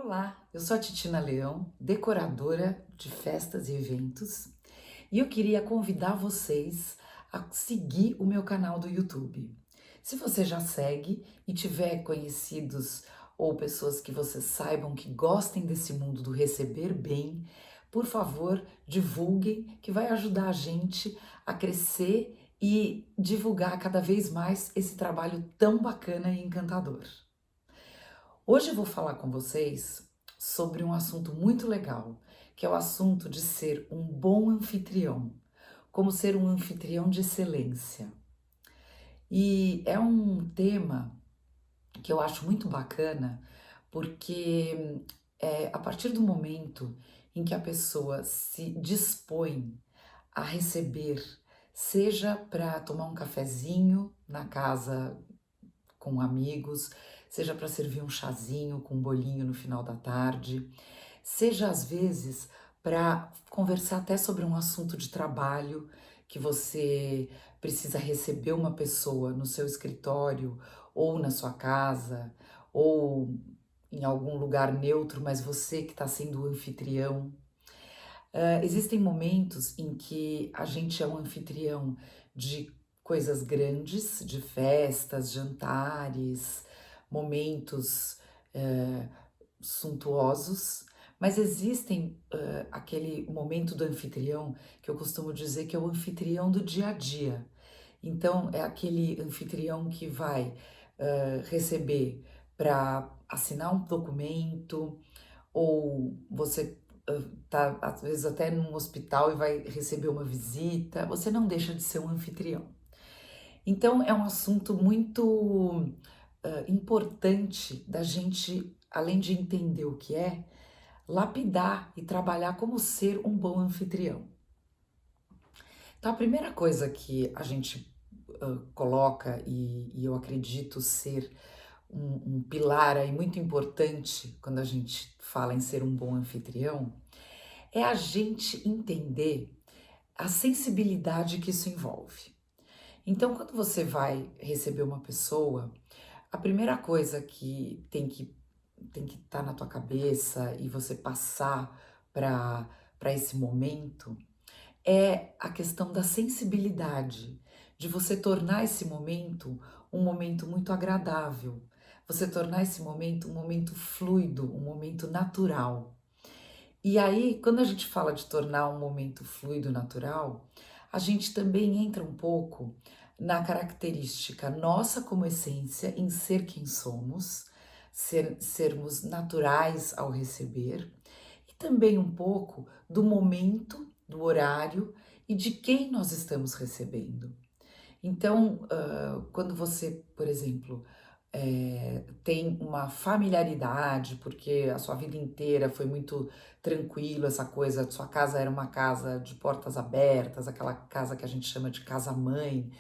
Olá, eu sou a Titina Leão, decoradora de festas e eventos, e eu queria convidar vocês a seguir o meu canal do YouTube. Se você já segue e tiver conhecidos ou pessoas que vocês saibam que gostem desse mundo do receber bem, por favor, divulguem, que vai ajudar a gente a crescer e divulgar cada vez mais esse trabalho tão bacana e encantador. Hoje eu vou falar com vocês sobre um assunto muito legal, que é o assunto de ser um bom anfitrião, como ser um anfitrião de excelência. E é um tema que eu acho muito bacana, porque a partir do momento em que a pessoa se dispõe a receber, seja para tomar um cafezinho na casa com amigos, seja para servir um chazinho com um bolinho no final da tarde, seja às vezes para conversar até sobre um assunto de trabalho que você precisa receber uma pessoa no seu escritório ou na sua casa ou em algum lugar neutro, mas você que está sendo o anfitrião. Existem momentos em que a gente é um anfitrião de coisas grandes, de festas, jantares, momentos eh, suntuosos, mas existem aquele momento do anfitrião que eu costumo dizer que é o anfitrião do dia a dia. Então, é aquele anfitrião que vai receber para assinar um documento, ou você tá às vezes até num hospital e vai receber uma visita, você não deixa de ser um anfitrião. Então é um assunto muito importante da gente, além de entender o que é, lapidar e trabalhar como ser um bom anfitrião. Então a primeira coisa que a gente coloca, e eu acredito ser um pilar aí muito importante quando a gente fala em ser um bom anfitrião, é a gente entender a sensibilidade que isso envolve. Então, quando você vai receber uma pessoa, a primeira coisa que tem que estar na tua cabeça e você passar para esse momento é a questão da sensibilidade, de você tornar esse momento um momento muito agradável, você tornar esse momento um momento fluido, um momento natural. E aí, quando a gente fala de tornar um momento fluido, natural, a gente também entra um pouco na característica nossa como essência em ser quem somos, sermos naturais ao receber, e também um pouco do momento, do horário e de quem nós estamos recebendo. Então, quando você, por exemplo, tem uma familiaridade, porque a sua vida inteira foi muito tranquilo, essa coisa, sua casa era uma casa de portas abertas, aquela casa que a gente chama de casa-mãe.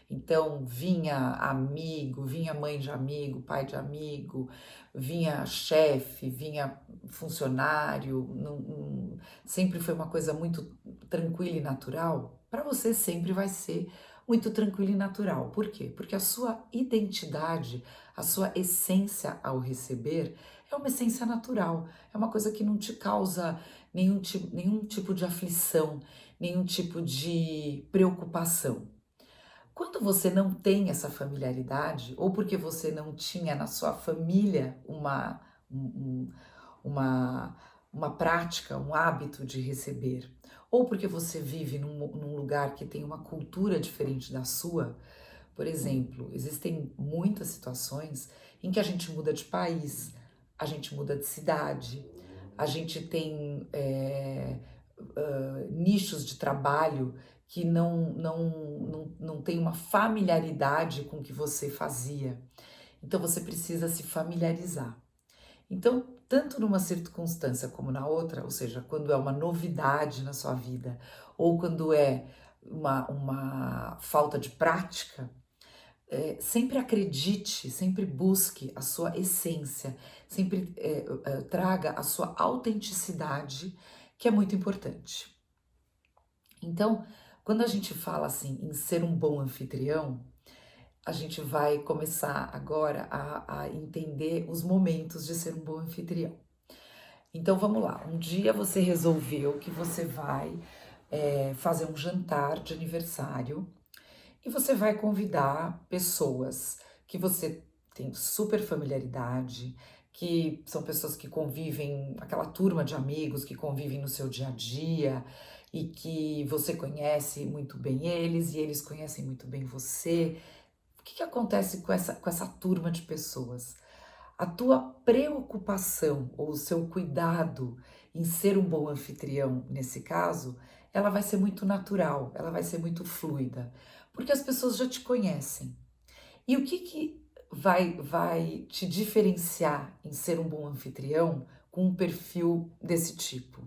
Então, vinha amigo, vinha mãe de amigo, pai de amigo, vinha chefe, vinha funcionário, sempre foi uma coisa muito tranquila e natural. Para você sempre vai ser muito tranquilo e natural. Por quê? Porque a sua identidade, a sua essência ao receber é uma essência natural, é uma coisa que não te causa nenhum tipo de aflição, nenhum tipo de preocupação. Quando você não tem essa familiaridade, ou porque você não tinha na sua família um- uma, uma prática, um hábito de receber, ou porque você vive num lugar que tem uma cultura diferente da sua, por exemplo, existem muitas situações em que a gente muda de país, a gente muda de cidade, a gente tem nichos de trabalho que não tem uma familiaridade com o que você fazia. Então você precisa se familiarizar. Então, tanto numa circunstância como na outra, ou seja, quando é uma novidade na sua vida, ou quando é uma falta de prática, sempre acredite, sempre busque a sua essência, sempre traga a sua autenticidade, que é muito importante. Então, quando a gente fala assim em ser um bom anfitrião, a gente vai começar agora a entender os momentos de ser um bom anfitrião. Então vamos lá, um dia você resolveu que você vai fazer um jantar de aniversário e você vai convidar pessoas que você tem super familiaridade, que são pessoas que convivem, aquela turma de amigos que convivem no seu dia a dia e que você conhece muito bem eles e eles conhecem muito bem você. O que acontece com essa turma de pessoas? A tua preocupação ou o seu cuidado em ser um bom anfitrião, nesse caso, ela vai ser muito natural, ela vai ser muito fluida, porque as pessoas já te conhecem. E o que vai te diferenciar em ser um bom anfitrião com um perfil desse tipo?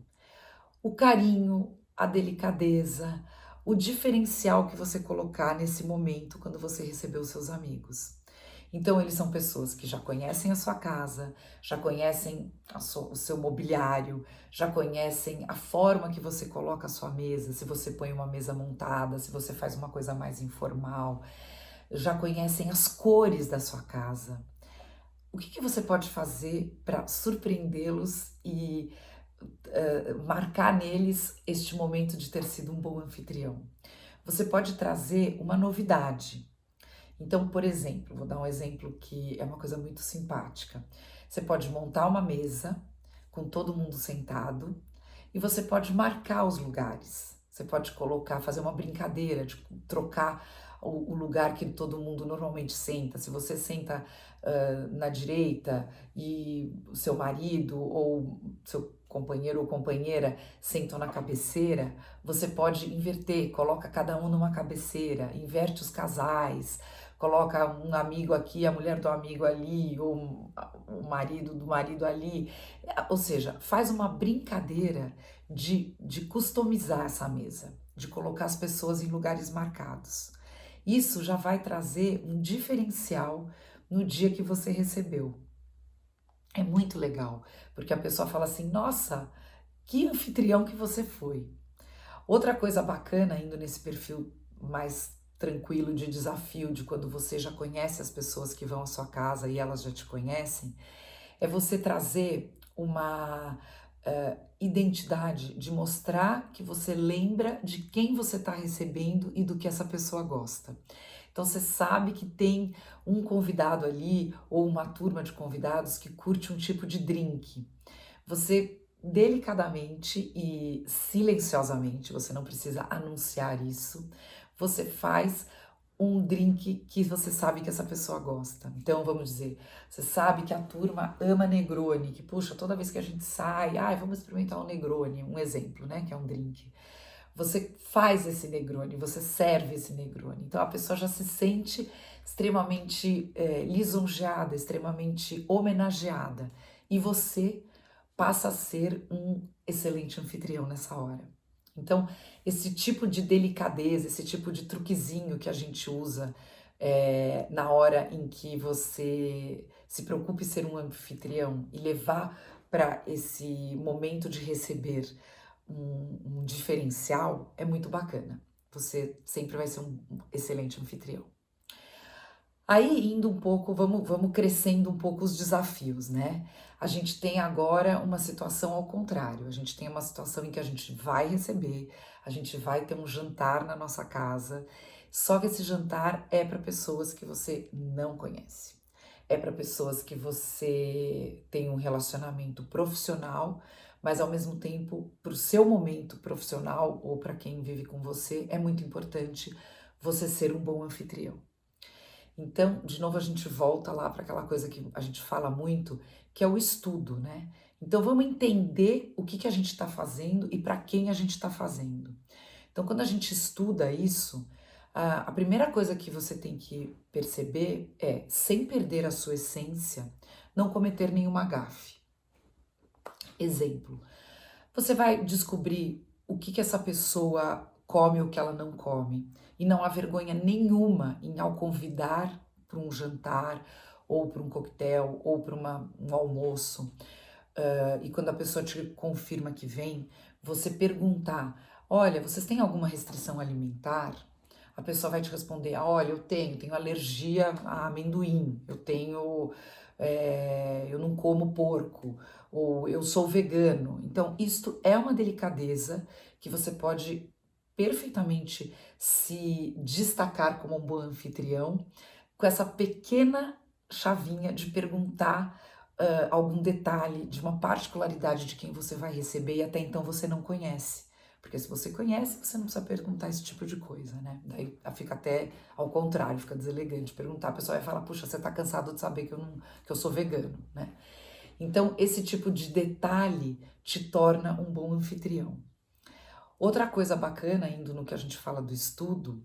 O carinho, a delicadeza, o diferencial que você colocar nesse momento quando você receber os seus amigos. Então, eles são pessoas que já conhecem a sua casa, já conhecem o seu mobiliário, já conhecem a forma que você coloca a sua mesa, se você põe uma mesa montada, se você faz uma coisa mais informal, já conhecem as cores da sua casa. O que você pode fazer para surpreendê-los e marcar neles este momento de ter sido um bom anfitrião? Você pode trazer uma novidade. Então, por exemplo, vou dar um exemplo que é uma coisa muito simpática. Você pode montar uma mesa com todo mundo sentado e você pode marcar os lugares. Você pode colocar, fazer uma brincadeira de trocar o lugar que todo mundo normalmente senta. Se você senta na direita e o seu marido ou seu companheiro ou companheira sentam na cabeceira, você pode inverter, coloca cada um numa cabeceira, inverte os casais, coloca um amigo aqui, a mulher do amigo ali, ou o marido do marido ali. Ou seja, faz uma brincadeira de customizar essa mesa, de colocar as pessoas em lugares marcados. Isso já vai trazer um diferencial no dia que você recebeu. É muito legal, porque a pessoa fala assim: nossa, que anfitrião que você foi. Outra coisa bacana, indo nesse perfil mais tranquilo de desafio, de quando você já conhece as pessoas que vão à sua casa e elas já te conhecem, é você trazer uma identidade, de mostrar que você lembra de quem você está recebendo e do que essa pessoa gosta. Então você sabe que tem um convidado ali ou uma turma de convidados que curte um tipo de drink. Você delicadamente e silenciosamente, você não precisa anunciar isso, você faz um drink que você sabe que essa pessoa gosta. Então, vamos dizer, você sabe que a turma ama Negroni, que puxa, toda vez que a gente sai, vamos experimentar um Negroni, um exemplo, né, que é um drink. Você faz esse Negroni, você serve esse Negroni. Então, a pessoa já se sente extremamente lisonjeada, extremamente homenageada. E você passa a ser um excelente anfitrião nessa hora. Então, esse tipo de delicadeza, esse tipo de truquezinho que a gente usa na hora em que você se preocupe em ser um anfitrião e levar para esse momento de receber um diferencial, é muito bacana. Você sempre vai ser um excelente anfitrião. Aí, indo um pouco, vamos crescendo um pouco os desafios, né? A gente tem agora uma situação ao contrário. A gente tem uma situação em que a gente vai receber, a gente vai ter um jantar na nossa casa, só que esse jantar é para pessoas que você não conhece. É para pessoas que você tem um relacionamento profissional, mas ao mesmo tempo, para o seu momento profissional ou para quem vive com você, é muito importante você ser um bom anfitrião. Então, de novo, a gente volta lá para aquela coisa que a gente fala muito, que é o estudo, né? Então, vamos entender o que a gente está fazendo e para quem a gente está fazendo. Então, quando a gente estuda isso, a primeira coisa que você tem que perceber é, sem perder a sua essência, não cometer nenhuma gafe. Exemplo, você vai descobrir o que essa pessoa come ou o que ela não come. E não há vergonha nenhuma em, ao convidar para um jantar, ou para um coquetel, ou para um almoço, e quando a pessoa te confirma que vem, você perguntar: olha, vocês têm alguma restrição alimentar? A pessoa vai te responder: olha, eu tenho alergia a amendoim, eu tenho eu não como porco, ou eu sou vegano. Então, isto é uma delicadeza que você pode perfeitamente se destacar como um bom anfitrião, com essa pequena chavinha de perguntar algum detalhe de uma particularidade de quem você vai receber e até então você não conhece. Porque se você conhece, você não precisa perguntar esse tipo de coisa, né? Daí fica até ao contrário, fica deselegante perguntar. A pessoa vai falar, puxa, você tá cansado de saber que eu sou vegano, né? Então, esse tipo de detalhe te torna um bom anfitrião. Outra coisa bacana, indo no que a gente fala do estudo,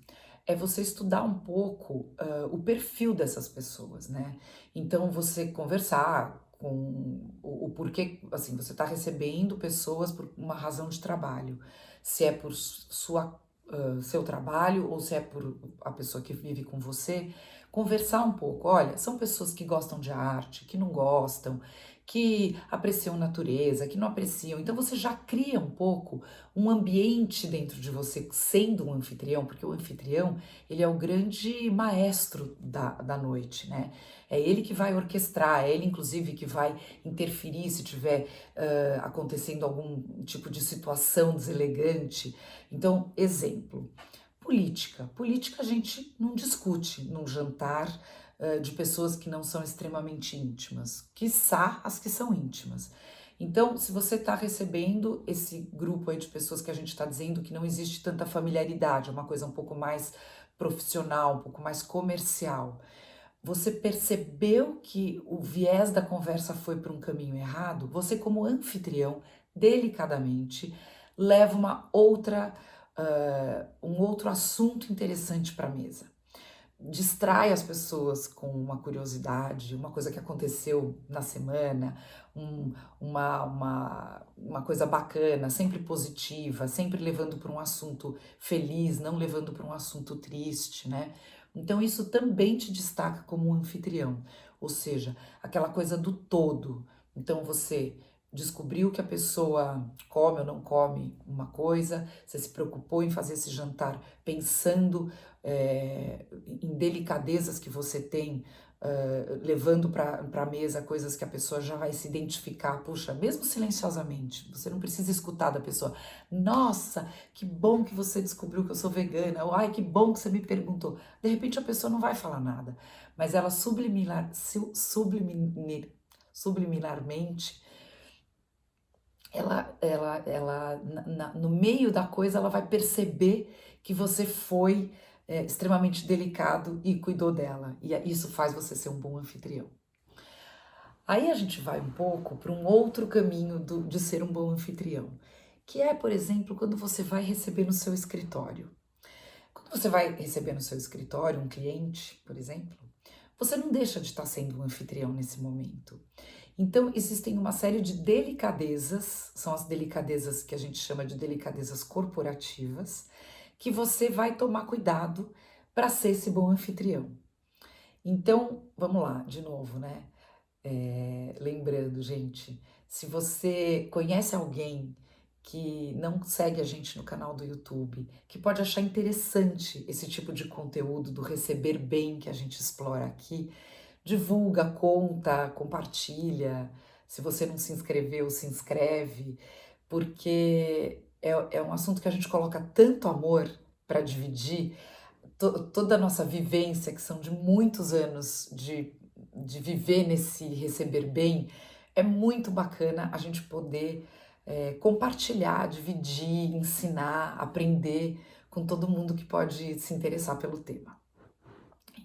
é você estudar um pouco o perfil dessas pessoas, né? Então, você conversar com o porquê, assim, você está recebendo pessoas por uma razão de trabalho, se é por seu trabalho ou se é por a pessoa que vive com você, conversar um pouco. Olha, são pessoas que gostam de arte, que não gostam, que apreciam natureza, que não apreciam. Então, você já cria um pouco um ambiente dentro de você, sendo um anfitrião, porque o anfitrião, ele é o grande maestro da noite, né? É ele que vai orquestrar, é ele, inclusive, que vai interferir se tiver acontecendo algum tipo de situação deselegante. Então, exemplo, política. Política a gente não discute num jantar de pessoas que não são extremamente íntimas, quiçá as que são íntimas. Então, se você está recebendo esse grupo aí de pessoas que a gente está dizendo que não existe tanta familiaridade, é uma coisa um pouco mais profissional, um pouco mais comercial, você percebeu que o viés da conversa foi para um caminho errado, você como anfitrião, delicadamente, leva um outro assunto interessante para a mesa, distrai as pessoas com uma curiosidade, uma coisa que aconteceu na semana, um- uma coisa bacana, sempre positiva, sempre levando para um assunto feliz, não levando para um assunto triste, né? Então isso também te destaca como um anfitrião, ou seja, aquela coisa do todo. Então você descobriu que a pessoa come ou não come uma coisa, você se preocupou em fazer esse jantar pensando em delicadezas que você tem, levando para a mesa coisas que a pessoa já vai se identificar, puxa, mesmo silenciosamente, você não precisa escutar da pessoa, nossa, que bom que você descobriu que eu sou vegana, ou ai, que bom que você me perguntou. De repente a pessoa não vai falar nada, mas ela subliminarmente, no meio da coisa, ela vai perceber que você foi extremamente delicado e cuidou dela. E isso faz você ser um bom anfitrião. Aí a gente vai um pouco para um outro caminho de ser um bom anfitrião, que é, por exemplo, quando você vai receber no seu escritório. Quando você vai receber no seu escritório um cliente, por exemplo, você não deixa de estar sendo um anfitrião nesse momento. Então, existem uma série de delicadezas, são as delicadezas que a gente chama de delicadezas corporativas, que você vai tomar cuidado para ser esse bom anfitrião. Então, vamos lá, de novo, né? Lembrando, gente, se você conhece alguém que não segue a gente no canal do YouTube, que pode achar interessante esse tipo de conteúdo do receber bem que a gente explora aqui, divulga, conta, compartilha. Se você não se inscreveu, se inscreve, porque é um assunto que a gente coloca tanto amor para dividir, toda a nossa vivência, que são de muitos anos de viver nesse receber bem, é muito bacana a gente poder compartilhar, dividir, ensinar, aprender com todo mundo que pode se interessar pelo tema.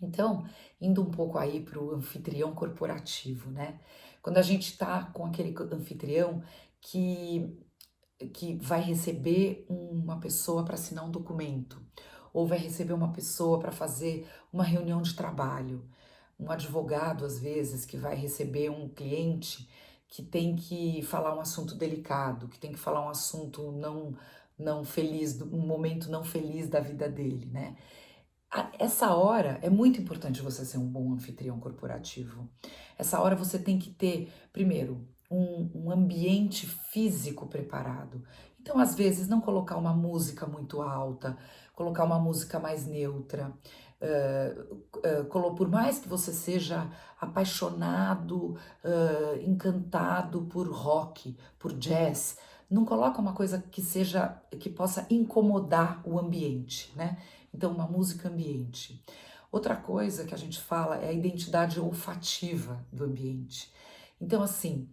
Então, indo um pouco aí para o anfitrião corporativo, né? Quando a gente está com aquele anfitrião que, que vai receber uma pessoa para assinar um documento, ou vai receber uma pessoa para fazer uma reunião de trabalho, um advogado, às vezes, que vai receber um cliente que tem que falar um assunto delicado, que tem que falar um assunto não feliz, um momento não feliz da vida dele, né? Essa hora é muito importante você ser um bom anfitrião corporativo. Essa hora você tem que ter, primeiro, um ambiente físico preparado. Então, às vezes, não colocar uma música muito alta, colocar uma música mais neutra. Por mais que você seja apaixonado, encantado por rock, por jazz, não coloca uma coisa que possa incomodar o ambiente, né? Então, uma música ambiente. Outra coisa que a gente fala é a identidade olfativa do ambiente. Então, assim,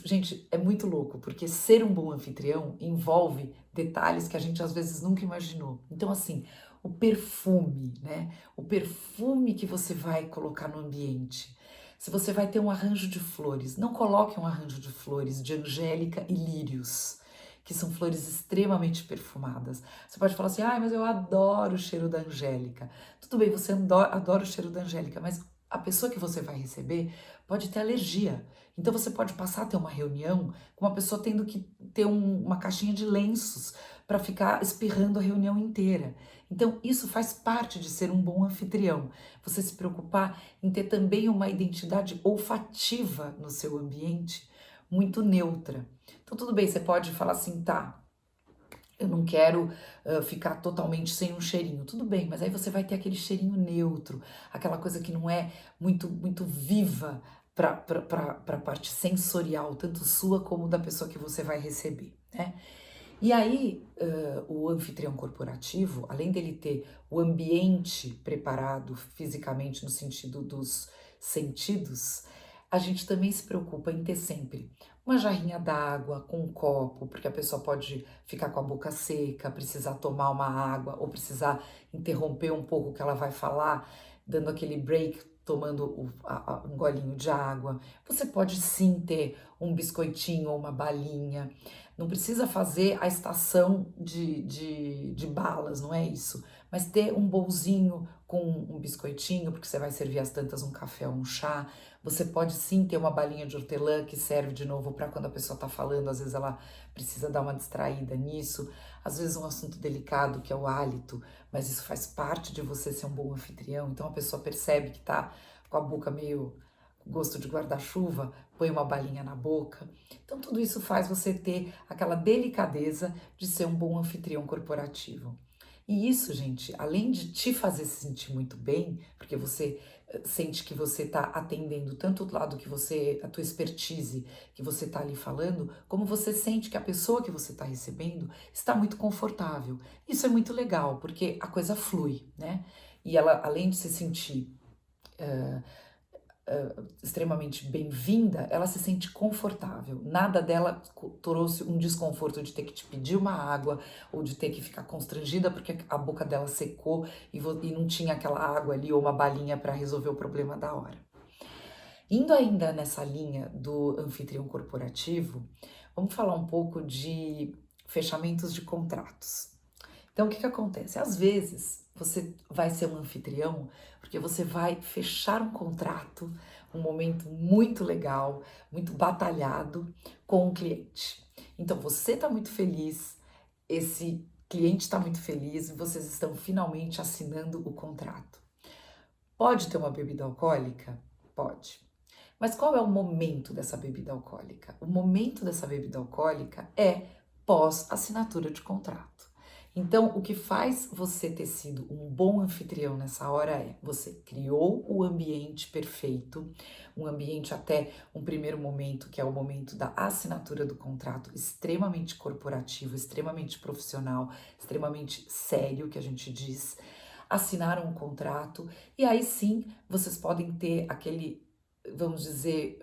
gente, é muito louco, porque ser um bom anfitrião envolve detalhes que a gente às vezes nunca imaginou. Então, assim, o perfume, né? O perfume que você vai colocar no ambiente. Se você vai ter um arranjo de flores, não coloque um arranjo de flores de angélica e lírios, que são flores extremamente perfumadas. Você pode falar assim, mas eu adoro o cheiro da angélica. Tudo bem, você adora o cheiro da angélica, mas a pessoa que você vai receber pode ter alergia. Então você pode passar a ter uma reunião com uma pessoa tendo que ter uma caixinha de lenços para ficar espirrando a reunião inteira. Então isso faz parte de ser um bom anfitrião. Você se preocupar em ter também uma identidade olfativa no seu ambiente muito neutra. Então tudo bem, você pode falar assim, tá, eu não quero ficar totalmente sem um cheirinho. Tudo bem, mas aí você vai ter aquele cheirinho neutro, aquela coisa que não é muito viva para a parte sensorial, tanto sua como da pessoa que você vai receber, né? E aí, o anfitrião corporativo, além dele ter o ambiente preparado fisicamente no sentido dos sentidos, a gente também se preocupa em ter sempre uma jarrinha d'água com um copo, porque a pessoa pode ficar com a boca seca, precisar tomar uma água ou precisar interromper um pouco o que ela vai falar, dando aquele break, tomando um golinho de água. Você pode sim ter um biscoitinho ou uma balinha. Não precisa fazer a estação de balas, não é isso. Mas ter um bolzinho com um biscoitinho, porque você vai servir às tantas um café ou um chá. Você pode sim ter uma balinha de hortelã que serve de novo para quando a pessoa está falando, às vezes ela precisa dar uma distraída nisso. Às vezes um assunto delicado que é o hálito, mas isso faz parte de você ser um bom anfitrião. Então a pessoa percebe que está com a boca meio gosto de guarda-chuva, põe uma balinha na boca. Então tudo isso faz você ter aquela delicadeza de ser um bom anfitrião corporativo. E isso, gente, além de te fazer se sentir muito bem, porque você sente que você está atendendo tanto o lado que você, a tua expertise que você está ali falando, como você sente que a pessoa que você está recebendo está muito confortável. Isso é muito legal, porque a coisa flui, né? E ela, além de se sentir extremamente bem-vinda, ela se sente confortável. Nada dela trouxe um desconforto de ter que te pedir uma água ou de ter que ficar constrangida porque a boca dela secou e não tinha aquela água ali ou uma balinha para resolver o problema da hora. Indo ainda nessa linha do anfitrião corporativo, vamos falar um pouco de fechamentos de contratos. Então, o que acontece? Às vezes, você vai ser um anfitrião porque você vai fechar um contrato, um momento muito legal, muito batalhado com um cliente. Então, você está muito feliz, esse cliente está muito feliz e vocês estão finalmente assinando o contrato. Pode ter uma bebida alcoólica? Pode. Mas qual é o momento dessa bebida alcoólica? O momento dessa bebida alcoólica é pós-assinatura de contrato. Então, o que faz você ter sido um bom anfitrião nessa hora é você criou o ambiente perfeito, um ambiente até um primeiro momento, que é o momento da assinatura do contrato, extremamente corporativo, extremamente profissional, extremamente sério, que a gente diz. Assinaram um contrato e aí sim vocês podem ter aquele, vamos dizer,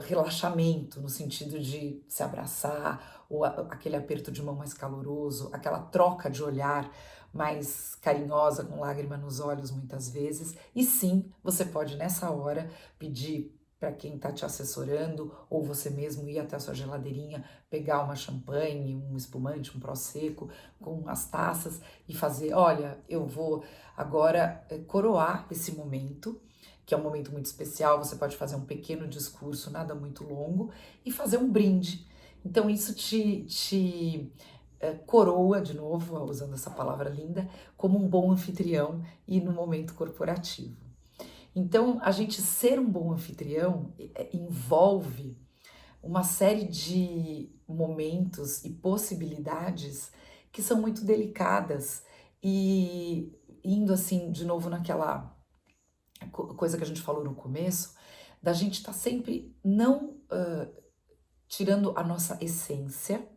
relaxamento, no sentido de se abraçar, ou aquele aperto de mão mais caloroso, aquela troca de olhar mais carinhosa, com lágrima nos olhos muitas vezes. E sim, você pode nessa hora pedir para quem está te assessorando, ou você mesmo ir até a sua geladeirinha, pegar uma champanhe, um espumante, um prosecco, com as taças e fazer, olha, eu vou agora coroar esse momento, que é um momento muito especial, você pode fazer um pequeno discurso, nada muito longo, e fazer um brinde. Então isso te coroa, de novo, usando essa palavra linda, como um bom anfitrião e no momento corporativo. Então, a gente ser um bom anfitrião envolve uma série de momentos e possibilidades que são muito delicadas E indo assim de novo naquela coisa que a gente falou no começo, da gente estar sempre não tirando a nossa essência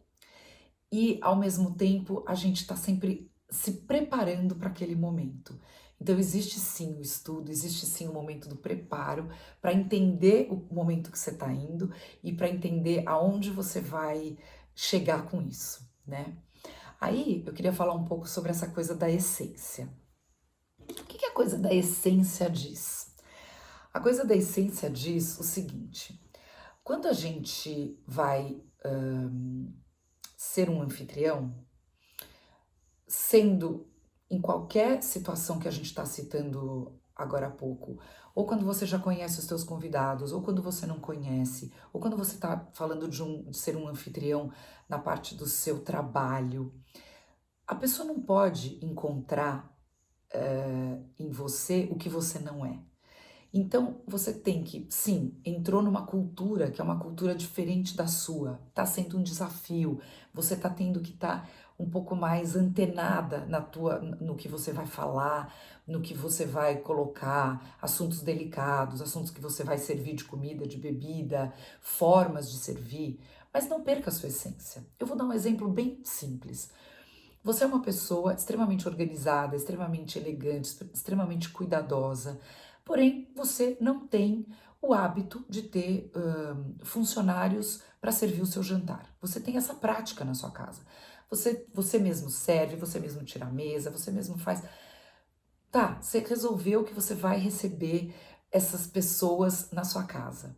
e ao mesmo tempo a gente está sempre se preparando para aquele momento. Então existe sim o estudo, existe sim o momento do preparo para entender o momento que você está indo e para entender aonde você vai chegar com isso, né? Aí eu queria falar um pouco sobre essa coisa da essência. O que a coisa da essência diz? A coisa da essência diz o seguinte: quando a gente vai ser um anfitrião, sendo em qualquer situação que a gente está citando agora há pouco, ou quando você já conhece os seus convidados, ou quando você não conhece, ou quando você está falando de ser um anfitrião na parte do seu trabalho, a pessoa não pode encontrar em você o que você não é. Então, você tem que, sim, entrou numa cultura que é uma cultura diferente da sua, tá sendo um desafio, você tá tendo que estar um pouco mais antenada no que você vai falar, no que você vai colocar, assuntos delicados, assuntos que você vai servir de comida, de bebida, formas de servir, mas não perca a sua essência. Eu vou dar um exemplo bem simples. Você é uma pessoa extremamente organizada, extremamente elegante, extremamente cuidadosa, porém você não tem o hábito de ter funcionários para servir o seu jantar. Você tem essa prática na sua casa. Você mesmo serve, você mesmo tira a mesa, você mesmo faz. Tá, você resolveu que você vai receber essas pessoas na sua casa.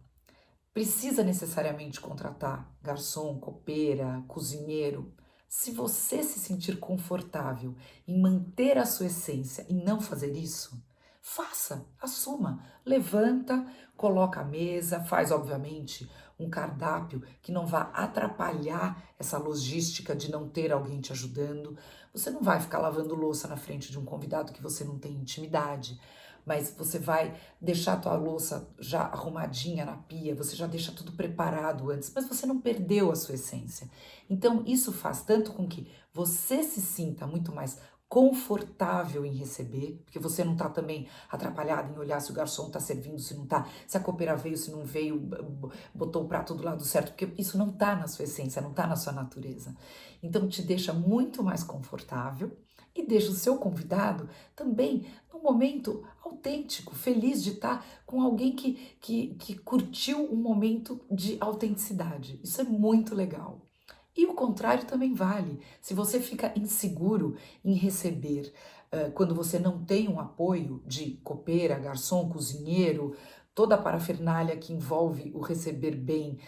Precisa necessariamente contratar garçom, copeira, cozinheiro. Se você se sentir confortável em manter a sua essência e não fazer isso, faça, assuma, levanta, coloca a mesa, faz obviamente um cardápio que não vá atrapalhar essa logística de não ter alguém te ajudando. Você não vai ficar lavando louça na frente de um convidado que você não tem intimidade, mas você vai deixar a tua louça já arrumadinha na pia, você já deixa tudo preparado antes, mas você não perdeu a sua essência. Então, isso faz tanto com que você se sinta muito mais confortável em receber, porque você não tá também atrapalhado em olhar se o garçom tá servindo, se não tá, se a copeira veio, se não veio, botou o prato do lado certo, porque isso não tá na sua essência, não tá na sua natureza. Então, te deixa muito mais confortável e deixa o seu convidado também num momento autêntico, feliz de estar com alguém que curtiu um momento de autenticidade. Isso é muito legal. E o contrário também vale. Se você fica inseguro em receber, quando você não tem um apoio de copeira, garçom, cozinheiro, toda a parafernália que envolve o receber bem,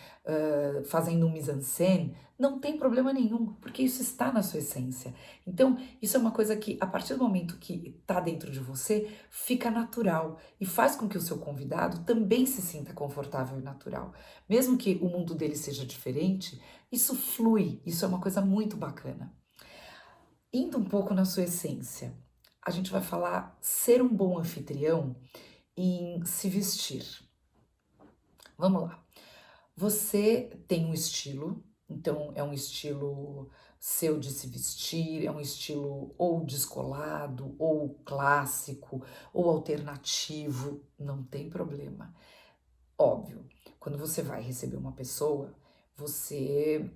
fazendo um mise-en-scène, não tem problema nenhum, porque isso está na sua essência. Então, isso é uma coisa que, a partir do momento que está dentro de você, fica natural e faz com que o seu convidado também se sinta confortável e natural. Mesmo que o mundo dele seja diferente, isso flui, isso é uma coisa muito bacana. Indo um pouco na sua essência, a gente vai falar ser um bom anfitrião em se vestir. Vamos lá. Você tem um estilo, então é um estilo seu de se vestir, é um estilo ou descolado, ou clássico, ou alternativo, não tem problema. Óbvio, quando você vai receber uma pessoa, você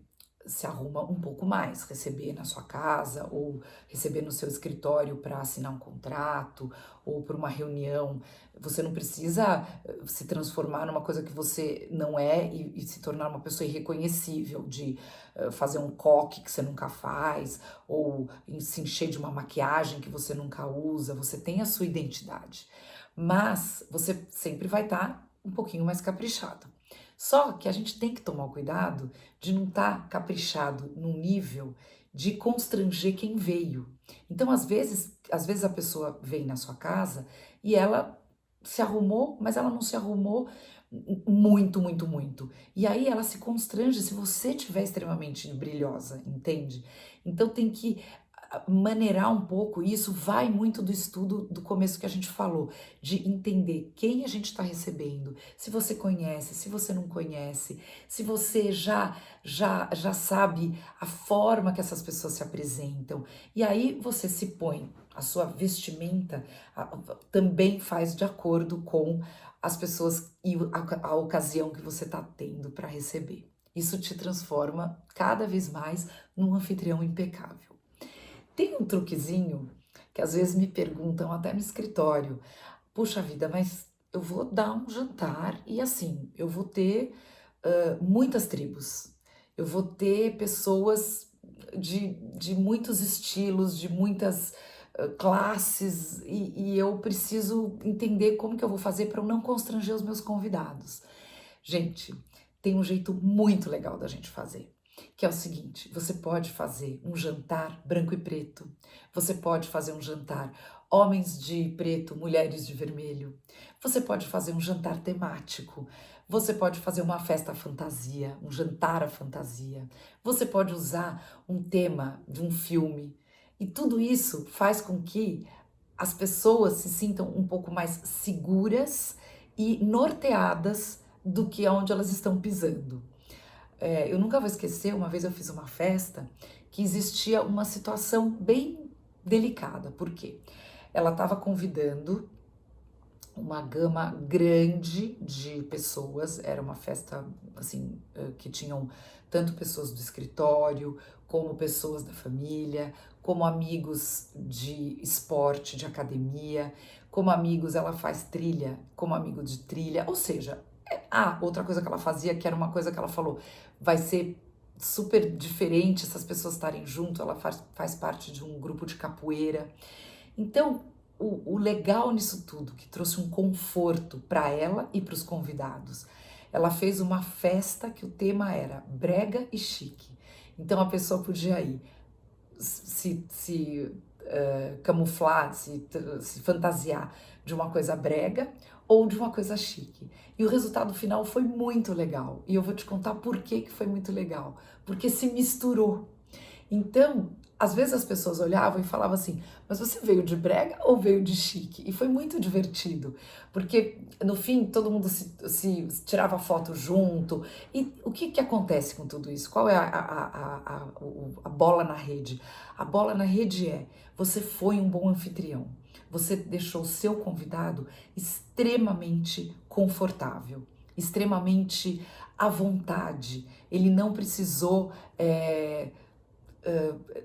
se arruma um pouco mais, receber na sua casa ou receber no seu escritório para assinar um contrato ou para uma reunião. Você não precisa se transformar numa coisa que você não é e se tornar uma pessoa irreconhecível, de fazer um coque que você nunca faz ou se encher de uma maquiagem que você nunca usa. Você tem a sua identidade, mas você sempre vai estar um pouquinho mais caprichado. Só que a gente tem que tomar o cuidado de não estar caprichado num nível de constranger quem veio. Então, às vezes a pessoa vem na sua casa e ela se arrumou, mas ela não se arrumou muito, muito, muito. E aí ela se constrange se você estiver extremamente brilhosa, entende? Então tem que maneirar um pouco, e isso vai muito do estudo do começo que a gente falou, de entender quem a gente está recebendo, se você conhece, se você não conhece, se você já sabe a forma que essas pessoas se apresentam. E aí você se põe, a sua vestimenta também faz de acordo com as pessoas e a ocasião que você está tendo para receber. Isso te transforma cada vez mais num anfitrião impecável. Tem um truquezinho que às vezes me perguntam até no escritório: puxa vida, mas eu vou dar um jantar e assim, eu vou ter muitas tribos, eu vou ter pessoas de muitos estilos, de muitas classes, e eu preciso entender como que eu vou fazer para eu não constranger os meus convidados. Gente, tem um jeito muito legal da gente fazer, que é o seguinte: você pode fazer um jantar branco e preto, você pode fazer um jantar homens de preto, mulheres de vermelho, você pode fazer um jantar temático, você pode fazer uma festa à fantasia, um jantar à fantasia, você pode usar um tema de um filme, e tudo isso faz com que as pessoas se sintam um pouco mais seguras e norteadas do que aonde elas estão pisando. Eu nunca vou esquecer, uma vez eu fiz uma festa que existia uma situação bem delicada. Por quê? Ela estava convidando uma gama grande de pessoas, era uma festa assim que tinham tanto pessoas do escritório, como pessoas da família, como amigos de esporte, de academia, como amigos, ela faz trilha, como amigo de trilha, ou seja, outra coisa que ela fazia, que era uma coisa que ela falou, vai ser super diferente essas pessoas estarem junto, ela faz parte de um grupo de capoeira. Então, o legal nisso tudo, que trouxe um conforto para ela e para os convidados, ela fez uma festa que o tema era brega e chique. Então a pessoa podia ir se camuflar, se fantasiar de uma coisa brega ou de uma coisa chique. E o resultado final foi muito legal. E eu vou te contar por que que foi muito legal. Porque se misturou. Então, às vezes as pessoas olhavam e falavam assim: mas você veio de brega ou veio de chique? E foi muito divertido, porque no fim todo mundo se tirava foto junto. E o que que acontece com tudo isso? Qual é a bola na rede? A bola na rede é: você foi um bom anfitrião. Você deixou o seu convidado extremamente confortável, extremamente à vontade. Ele não precisou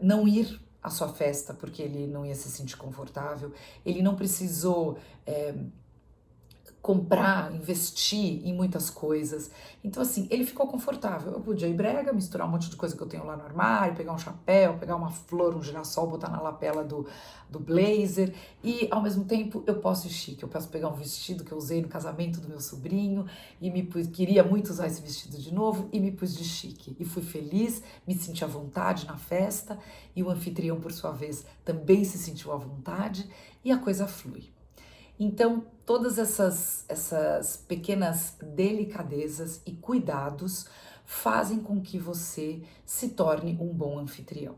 não ir à sua festa porque ele não ia se sentir confortável, ele não precisou comprar, investir em muitas coisas. Então, assim, ele ficou confortável. Eu podia ir brega, misturar um monte de coisa que eu tenho lá no armário, pegar um chapéu, pegar uma flor, um girassol, botar na lapela do blazer. E, ao mesmo tempo, eu posso ir chique. Eu posso pegar um vestido que eu usei no casamento do meu sobrinho e queria muito usar esse vestido de novo e me pus de chique. E fui feliz, me senti à vontade na festa e o anfitrião, por sua vez, também se sentiu à vontade e a coisa flui. Então, todas essas pequenas delicadezas e cuidados fazem com que você se torne um bom anfitrião.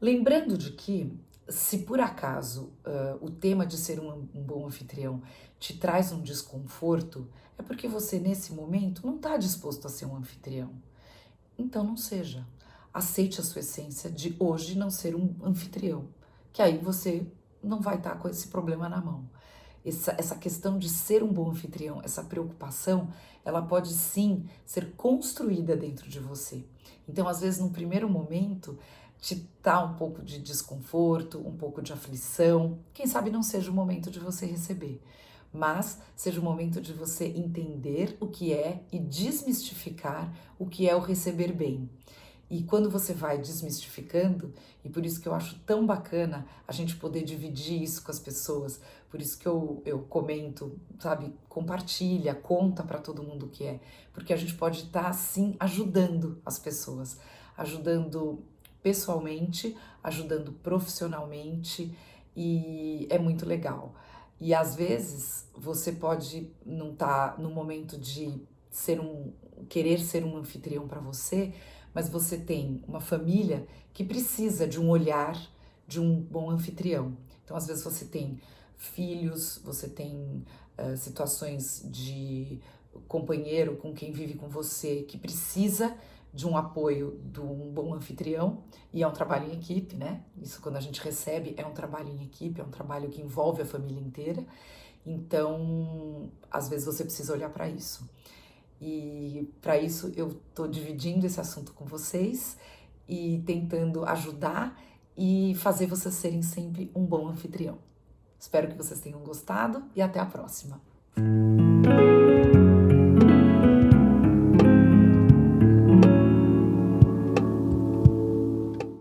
Lembrando de que, se por acaso o tema de ser um bom anfitrião te traz um desconforto, é porque você, nesse momento, não está disposto a ser um anfitrião. Então, não seja. Aceite a sua essência de hoje não ser um anfitrião, que aí você não vai estar com esse problema na mão. Essa questão de ser um bom anfitrião, essa preocupação, ela pode sim ser construída dentro de você. Então, às vezes, num primeiro momento, te dá um pouco de desconforto, um pouco de aflição. Quem sabe não seja o momento de você receber, mas seja o momento de você entender o que é e desmistificar o que é o receber bem. E quando você vai desmistificando, e por isso que eu acho tão bacana a gente poder dividir isso com as pessoas, por isso que eu comento, sabe, compartilha, conta para todo mundo o que é, porque a gente pode estar, assim, ajudando as pessoas, ajudando pessoalmente, ajudando profissionalmente, e é muito legal. E às vezes você pode não estar no momento de querer ser um anfitrião para você, mas você tem uma família que precisa de um olhar, de um bom anfitrião. Então, às vezes você tem filhos, você tem situações de companheiro com quem vive com você que precisa de um apoio de um bom anfitrião, e é um trabalho em equipe, né? Isso, quando a gente recebe, é um trabalho em equipe, é um trabalho que envolve a família inteira. Então, às vezes você precisa olhar para isso. E para isso eu estou dividindo esse assunto com vocês e tentando ajudar e fazer vocês serem sempre um bom anfitrião. Espero que vocês tenham gostado e até a próxima.